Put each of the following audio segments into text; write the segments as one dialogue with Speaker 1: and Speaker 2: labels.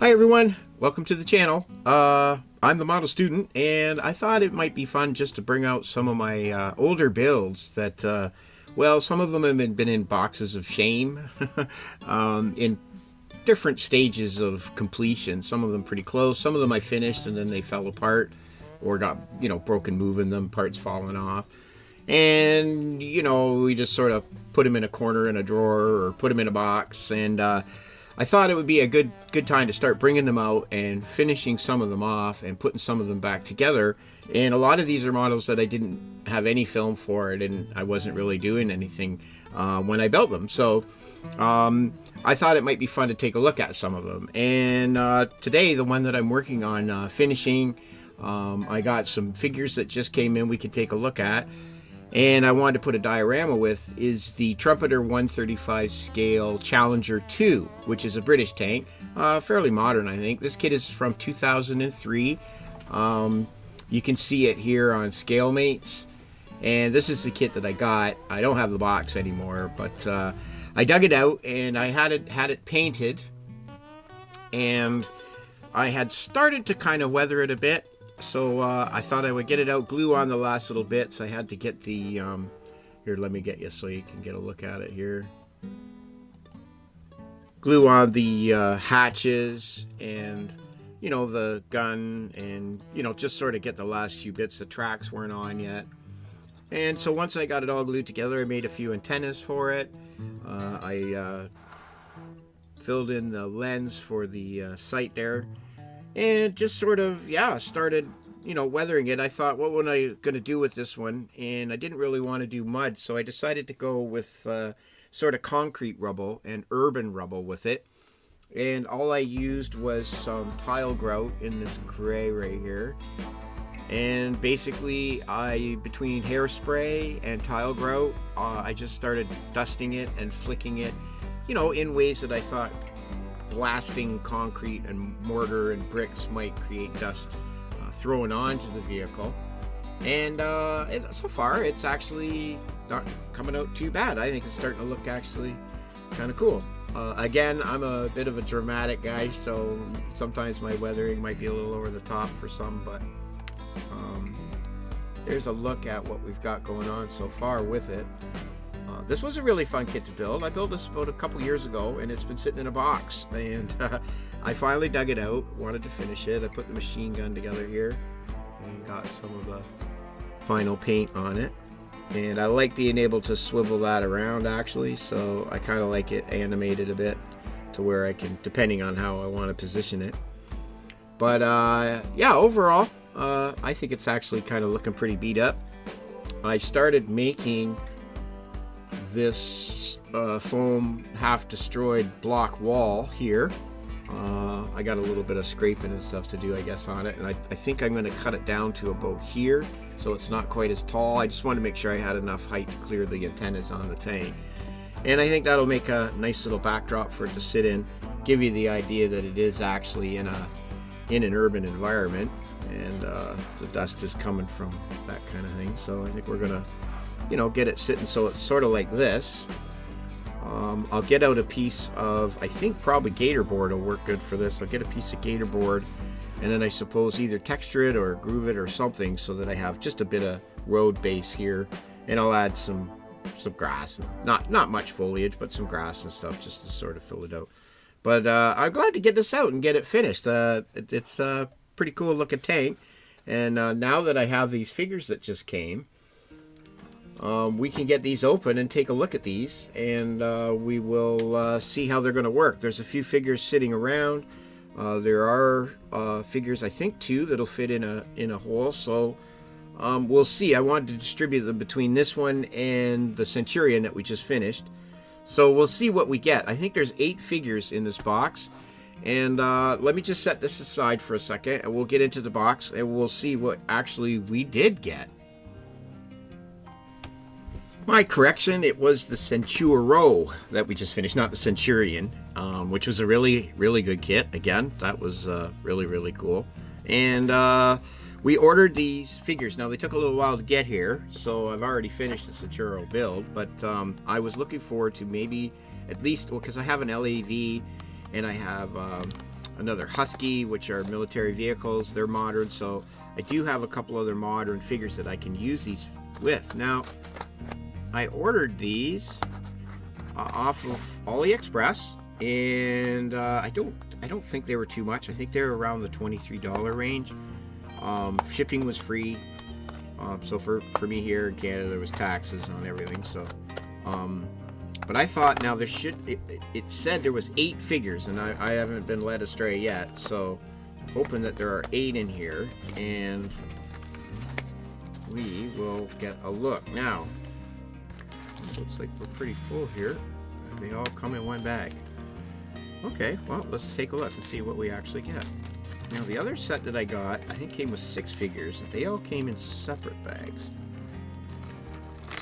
Speaker 1: Hi everyone, welcome to the channel. I'm the model student, and I thought it might be fun just to bring out some of my older builds that, well, some of them have been in boxes of shame, in different stages of completion. Some of them pretty close, some of them I finished and then they fell apart or got, broken moving them, parts falling off. And, we just sort of put them in a corner in a drawer or put them in a box, and I thought it would be a good time to start bringing them out and finishing some of them off and putting some of them back together. And a lot of these are models that I didn't have any film for it, and I wasn't really doing anything when I built them. So I thought it might be fun to take a look at some of them. And today, the one that I'm working on finishing, I got some figures that just came in we could take a look at. And I wanted to put a diorama with is the Trumpeter 135 scale Challenger 2, which is a British tank, fairly modern, I think. This kit is from 2003. You can see it here on ScaleMates, and this is the kit that I got. I don't have the box anymore, but I dug it out and I had it painted, and I had started to kind of weather it a bit. So I thought I would get it out, glue on the last little bits. I had to get the, here, let me get you so you can get a look at it here. Glue on the hatches and, the gun and, just sort of get the last few bits. The tracks weren't on yet. And so once I got it all glued together, I made a few antennas for it. I filled in the lens for the sight there. And just sort of, started, weathering it. I thought, what was I going to do with this one? And I didn't really want to do mud, so I decided to go with sort of concrete rubble and urban rubble with it. And all I used was some tile grout in this gray right here. And basically, between hairspray and tile grout, I just started dusting it and flicking it, in ways that I thought blasting concrete and mortar and bricks might create dust thrown onto the vehicle. And so far it's actually not coming out too bad. I think it's starting to look actually kind of cool. Again, I'm a bit of a dramatic guy, so sometimes my weathering might be a little over the top for some, but there's a look at what we've got going on so far with it. This was a really fun kit to build. I built this about a couple years ago, and it's been sitting in a box. And I finally dug it out, wanted to finish it. I put the machine gun together here and got some of the final paint on it. And I like being able to swivel that around, actually. So I kind of like it animated a bit to where I can, depending on how I want to position it. But overall, I think it's actually kind of looking pretty beat up. I started making this foam half destroyed block wall here. I got a little bit of scraping and stuff to do, I guess, on it, and I think I'm going to cut it down to about here so it's not quite as tall. I just wanted to make sure I had enough height to clear the antennas on the tank, and I think that'll make a nice little backdrop for it to sit in, give you the idea that it is actually in an urban environment, and the dust is coming from that kind of thing. So I think we're gonna get it sitting so it's sort of like this. I'll get out a piece of, I think probably gator board will work good for this. I'll get a piece of gator board, and then I suppose either texture it or groove it or something so that I have just a bit of road base here, and I'll add some grass, not much foliage, but some grass and stuff just to sort of fill it out. But I'm glad to get this out and get it finished. It's a pretty cool looking tank, and now that I have these figures that just came, we can get these open and take a look at these, and we will see how they're going to work. There's a few figures sitting around. There are figures, I think, 2 that'll fit in a hole. So we'll see. I wanted to distribute them between this one and the Centurion that we just finished. So we'll see what we get. I think there's 8 figures in this box. And let me just set this aside for a second, and we'll get into the box, and we'll see what actually we did get. My correction, it was the Centuro that we just finished, not the Centurion, which was a really, really good kit. Again, that was really, really cool. And we ordered these figures. Now, they took a little while to get here, so I've already finished the Centuro build, but I was looking forward to maybe at least, well, because I have an LAV and I have another Husky, which are military vehicles. They're modern, so I do have a couple other modern figures that I can use these with. Now, I ordered these off of AliExpress, and I don't think they were too much. I think they were around the $23 range. Shipping was free. So for me here in Canada, there was taxes on everything. So, but I thought, now there it said there was 8 figures, and I haven't been led astray yet. So, hoping that there are 8 in here, and we will get a look. Now, looks like we're pretty full here. They all come in one bag. Okay, well, let's take a look and see what we actually get. Now, the other set that I got, I think came with 6 figures. They all came in separate bags.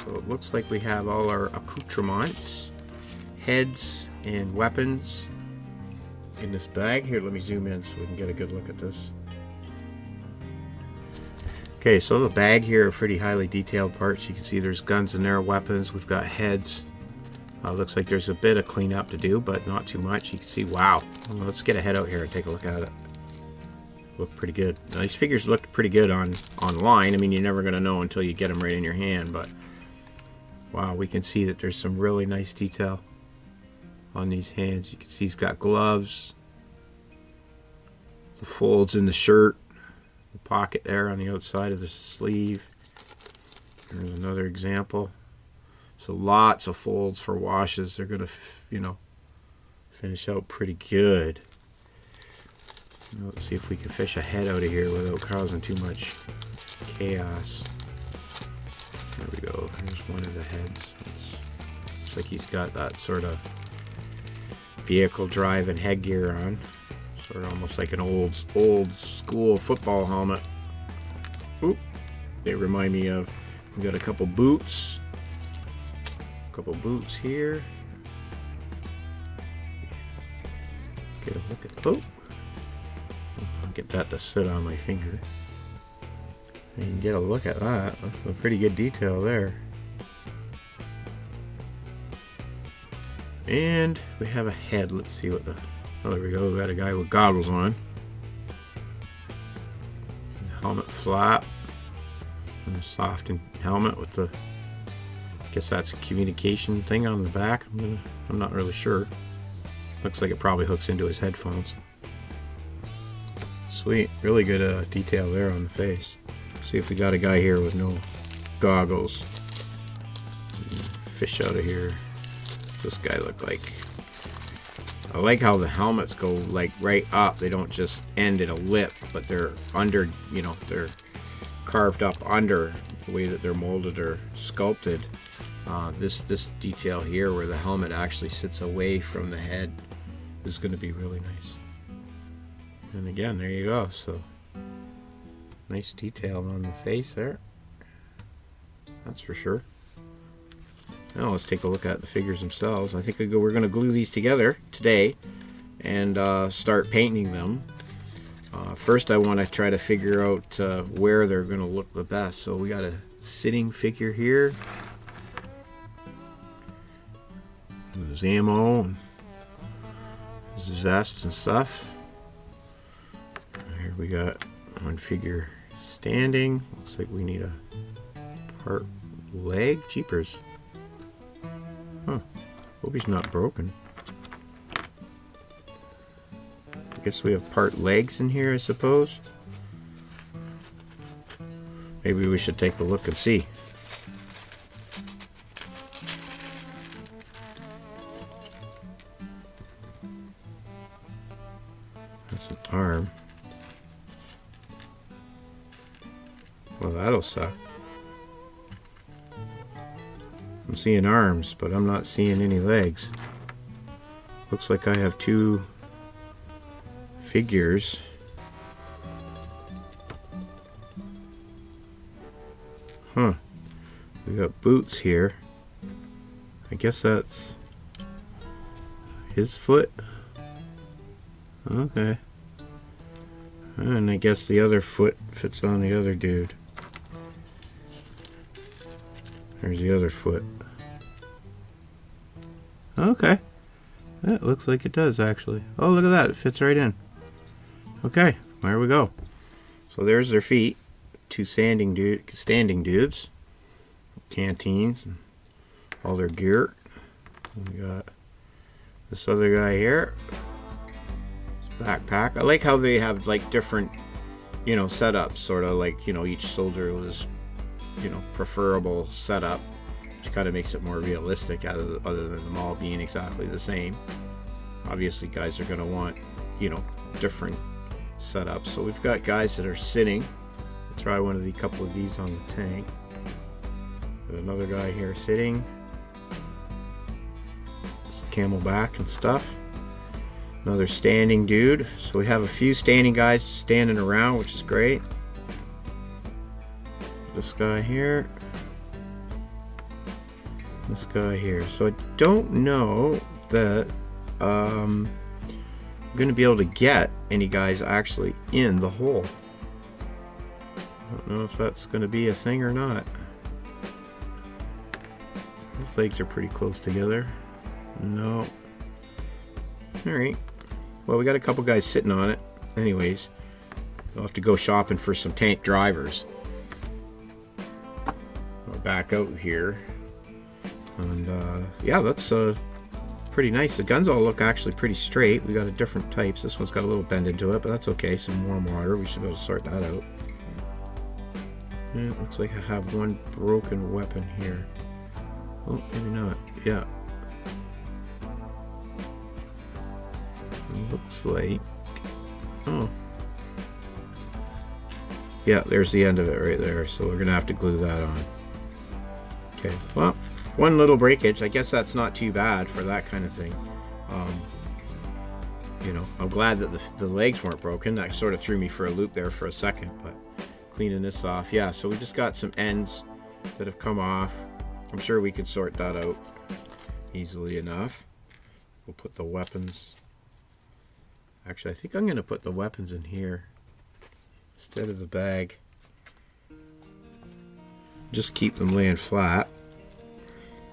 Speaker 1: So it looks like we have all our accoutrements, heads, and weapons in this bag. Here, let me zoom in so we can get a good look at this. Okay, so the bag here are pretty highly detailed parts. You can see there's guns in there, weapons. We've got heads. Looks like there's a bit of cleanup to do, but not too much. You can see, wow. Well, let's get a head out here and take a look at it. Look pretty good. Now, these figures look pretty good online. I mean, you're never going to know until you get them right in your hand, but wow, we can see that there's some really nice detail on these hands. You can see he's got gloves, the folds in the shirt, the pocket there on the outside of the sleeve. There's another example. So lots of folds for washes. They're going to, finish out pretty good. Let's see if we can fish a head out of here without causing too much chaos. There we go. Here's one of the heads. Looks like he's got that sort of vehicle driving headgear on. Sort of almost like an old school football helmet. Oop. They remind me of, we got a couple boots. A couple boots here. Get a look at, oh. I'll get that to sit on my finger. You can get a look at that. That's a pretty good detail there. And we have a head. Let's see what the... Oh, there we go. We got a guy with goggles on. Helmet flap. And a soft helmet with the... I guess that's a communication thing on the back. I'm not really sure. Looks like it probably hooks into his headphones. Sweet. Really good detail there on the face. See if we got a guy here with no goggles. Fish out of here. What's this guy look like? I like how the helmets go like right up. They don't just end at a lip, but they're under, they're carved up under the way that they're molded or sculpted. This detail here where the helmet actually sits away from the head is going to be really nice. And again, there you go. So nice detail on the face there. That's for sure. Now let's take a look at the figures themselves. I think we're going to glue these together today and start painting them. First I want to try to figure out where they're going to look the best. So we got a sitting figure here. There's ammo and there's vests and stuff. Here we got one figure standing. Looks like we need a part leg. Jeepers. Huh. Hope he's not broken. I guess we have part legs in here, I suppose. Maybe we should take a look and see. That's an arm. Well, that'll suck. I'm seeing arms, but I'm not seeing any legs. Looks like I have 2 figures. Huh. We got boots here. I guess that's his foot. Okay. And I guess the other foot fits on the other dude. There's the other foot. Okay. That looks like it does, actually. Oh, look at that. It fits right in. Okay, there we go. So there's their feet. Two standing dudes. Canteens and all their gear. We got this other guy here. His backpack. I like how they have like different, setups. Sort of like, each soldier was, preferable setup. Which kind of makes it more realistic other than them all being exactly the same. Obviously guys are going to want, different setups. So we've got guys that are sitting. I'll try a couple of these on the tank. Got another guy here sitting. Just camelback and stuff. Another standing dude. So we have a few standing guys standing around, which is great. This guy here. This guy here. So I don't know that I'm going to be able to get any guys actually in the hole. I don't know if that's going to be a thing or not. His legs are pretty close together. No. Alright. Well, we got a couple guys sitting on it. Anyways, we'll have to go shopping for some tank drivers. I'll back out here. And yeah, that's pretty nice. The guns all look actually pretty straight. We got a different types. This one's got a little bend into it, but that's okay. Some warm water. We should be able to sort that out. Yeah, it looks like I have one broken weapon here. Oh, maybe not. Yeah. It looks like... Oh. Yeah, there's the end of it right there. So we're going to have to glue that on. Okay, well... One little breakage. I guess that's not too bad for that kind of thing. I'm glad that the legs weren't broken. That sort of threw me for a loop there for a second, but cleaning this off. Yeah, so we just got some ends that have come off. I'm sure we could sort that out easily enough. We'll put the weapons. Actually, I think I'm going to put the weapons in here instead of the bag. Just keep them laying flat.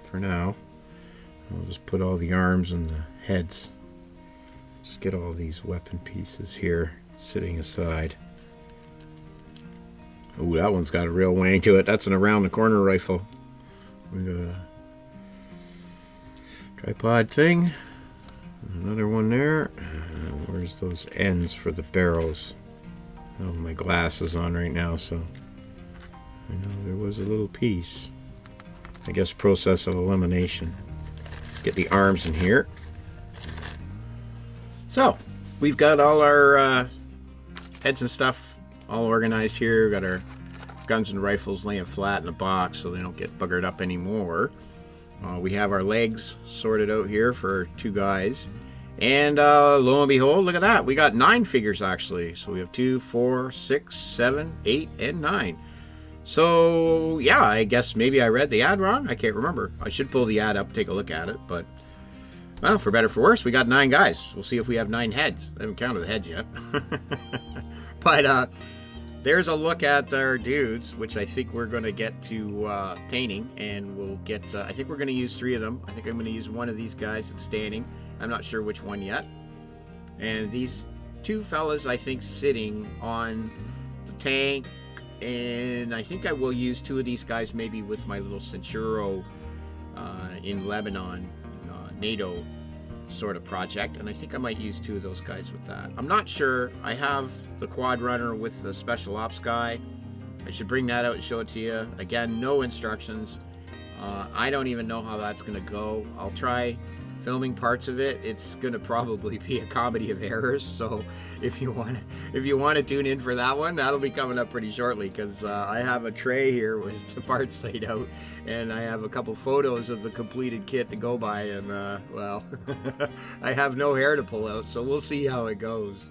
Speaker 1: For now, I'll just put all the arms and the heads. Just get all these weapon pieces here sitting aside. Oh, that one's got a real wang to it. That's an around the corner rifle. We got a tripod thing. Another one there. Where's those ends for the barrels? Oh, my glasses on right now, so I know there was a little piece. I guess process of elimination. Get the arms in here. So, we've got all our heads and stuff all organized here. We've got our guns and rifles laying flat in a box so they don't get buggered up anymore. We have our legs sorted out here for two guys. And lo and behold, look at that. We got 9 figures actually. So we have 2, 4, 6, 7, 8, and 9. So, yeah, I guess maybe I read the ad wrong. I can't remember. I should pull the ad up, take a look at it. But, well, for better or for worse, we got 9 guys. We'll see if we have 9 heads. I haven't counted the heads yet. But there's a look at our dudes, which I think we're going to get to painting. And we'll get, I think we're going to use 3 of them. I think I'm going to use one of these guys that's standing. I'm not sure which one yet. And these 2 fellas, I think, sitting on the tank. And I think I will use 2 of these guys maybe with my little Centuro in Lebanon NATO sort of project. And I think I might use 2 of those guys with that. I'm not sure. I have the quad runner with the special ops guy. I should bring that out and show it to you. Again, no instructions. I don't even know how that's going to go. I'll try filming parts of it. It's going to probably be a comedy of errors, so if you want to tune in for that one, that'll be coming up pretty shortly, because I have a tray here with the parts laid out, and I have a couple photos of the completed kit to go by, and well, I have no hair to pull out, so we'll see how it goes.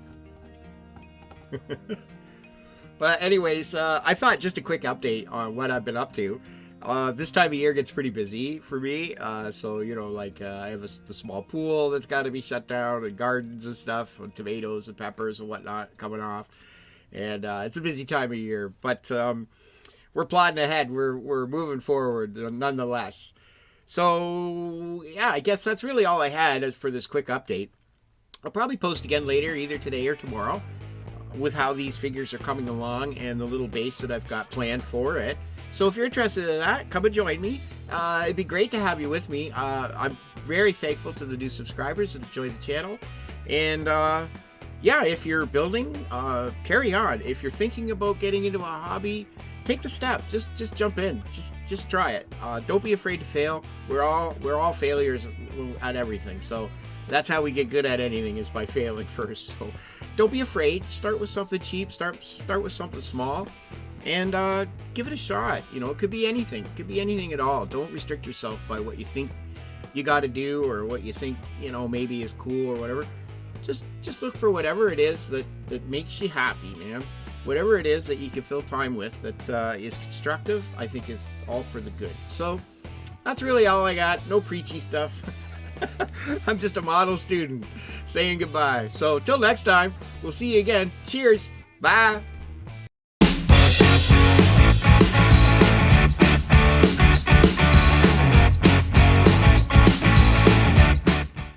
Speaker 1: But anyways, I thought just a quick update on what I've been up to. This time of year gets pretty busy for me, so I have the small pool that's got to be shut down, and gardens and stuff, and tomatoes and peppers and whatnot coming off, and it's a busy time of year, but we're plodding ahead, we're moving forward nonetheless. So yeah, I guess that's really all I had for this quick update. I'll probably post again later, either today or tomorrow. with how these figures are coming along and the little base that I've got planned for it. So if you're interested in that, come and join me. It'd be great to have you with me. I'm very thankful to the new subscribers that have joined the channel. And yeah, if you're building, carry on. If you're thinking about getting into a hobby, take the step. Just jump in. Just try it. Don't be afraid to fail. We're all failures at everything. So that's how we get good at anything, is by failing first. So don't be afraid. Start with something cheap. Start with something small, and give it a shot. You know, it could be anything. It could be anything at all. Don't restrict yourself by what you think you got to do, or what you think, you know, maybe is cool or whatever. Just look for whatever it is that makes you happy, man. Whatever it is that you can fill time with that is constructive, I think is all for the good. So that's really all I got. No preachy stuff. I'm just a model student saying goodbye. So till next time, we'll see you again. Cheers. Bye.